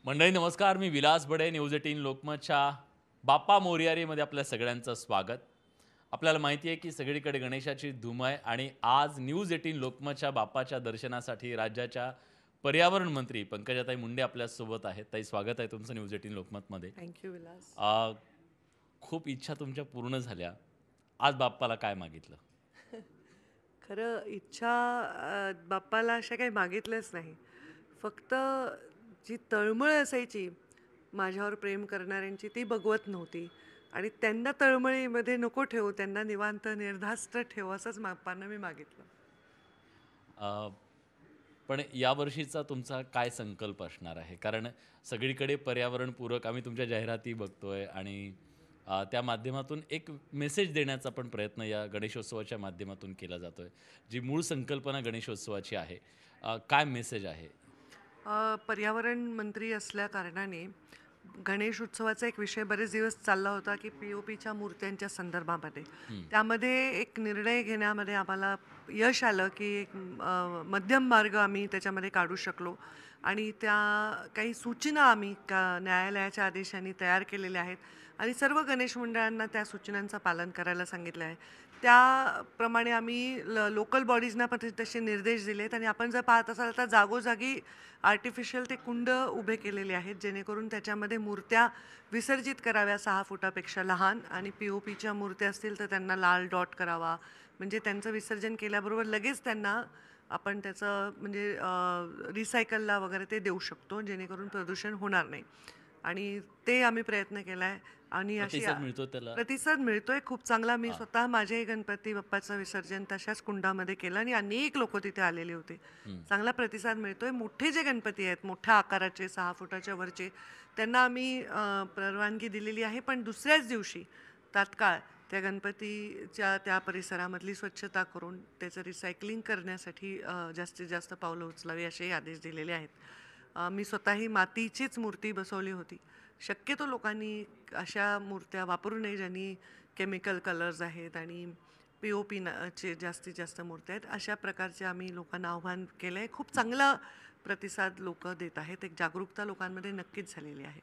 मंडळी नमस्कार. मी विलास बडे. न्यूज 18 लोकमतच्या बाप्पा मोरयारीमध्ये आपल्या सगळ्यांचं स्वागत. आपल्याला माहिती आहे की सगळीकडे गणेशाची धूम आहे आणि आज न्यूज 18 लोकमतच्या बाप्पाच्या दर्शनासाठी राज्याच्या पर्यावरण मंत्री पंकजाताई मुंडे आपल्यासोबत आहेत. ताई, स्वागत आहे तुमचं न्यूज 18 लोकमतमध्ये. थँक्यू विलास. खूप इच्छा तुमच्या पूर्ण झाल्या. आज बाप्पाला काय मागितलं? खरं इच्छा बाप्पाला अशा काही मागितल्याच नाही. फक्त जी तळमळ असायची माझ्यावर प्रेम करणाऱ्यांची ती बघवत नव्हती आणि त्यांना तळमळीमध्ये नको ठेवू, त्यांना निवांत निर्धास्त ठेव असंच बाप्पांना मी मागितलं. अ, पण यावर्षीचा तुमचा काय संकल्प असणार आहे? कारण सगळीकडे पर्यावरणपूरक आम्ही तुमच्या जाहिराती बघतोय आणि त्या माध्यमातून एक मेसेज देण्याचा पण प्रयत्न या गणेशोत्सवाच्या माध्यमातून केला जातोय. जी मूळ संकल्पना गणेशोत्सवाची आहे. काय मेसेज आहे? पर्यावरण मंत्री असल्या कारणाने गणेश उत्सवाचा एक विषय बरेच दिवस चालला होता की पी-ओ-पीच्या मूर्त्यांच्या संदर्भामध्ये. हं. त्यामध्ये एक निर्णय घेण्यामध्ये आम्हाला यश आलं की एक मध्यम मार्ग आम्ही त्याच्यामध्ये काढू शकलो आणि त्या काही सूचना आम्ही न्यायालयाच्या आदेशाने तयार केलेल्या आहेत आणि सर्व गणेश मंडळांना त्या सूचनांचं पालन करायला सांगितलं आहे. त्याप्रमाणे आम्ही लोकल बॉडीजना पण तसे निर्देश दिलेत आणि आपण जर पाहत असाल तर जागोजागी आर्टिफिशियल ते कुंड उभे केलेले आहेत, जेणेकरून त्याच्यामध्ये मूर्त्या विसर्जित कराव्या 6 फुटापेक्षा लहान आणि पी-ओ-पीच्या मूर्त्या असतील तर त्यांना लाल डॉट करावा. म्हणजे त्यांचं विसर्जन केल्याबरोबर लगेच त्यांना आपण त्याचं म्हणजे रिसायकलला वगैरे ते देऊ शकतो, जेणेकरून प्रदूषण होणार नाही. आणि ते आम्ही प्रयत्न केला आहे आणि अशी प्रतिसाद मिळतो त्याला? प्रतिसाद मिळतोय खूप चांगला. मी स्वतः माझे गणपती बाप्पाचं विसर्जन तशाच कुंडामध्ये केलं आणि अनेक लोक तिथे आलेले होते. हं. चांगला प्रतिसाद मिळतोय. मोठे जे गणपती आहेत, मोठ्या आकाराचे 6 फुटाच्या वरचे, त्यांना आम्ही परवानगी दिलेली आहे. पण दुसऱ्याच दिवशी तात्काळ त्या गणपतीच्या त्या परिसरामधली स्वच्छता करून त्याचं रिसायकलिंग करण्यासाठी जास्तीत जास्त पावलं उचलावी असेही आदेश दिलेले आहेत. मी स्वतःही मातीचीच मूर्ती बसवली होती. शक्यतो लोकांनी अशा मूर्त्या वापरू नये ज्यांनी केमिकल कलर्स आहेत आणि पी-ओ-पी चे जास्तीत जास्त मूर्त्या आहेत. अशा प्रकारचे आम्ही लोकांना आव्हान केलं आहे. खूप चांगला प्रतिसाद लोकं देत आहेत. एक जागरूकता लोकांमध्ये नक्कीच झालेली आहे.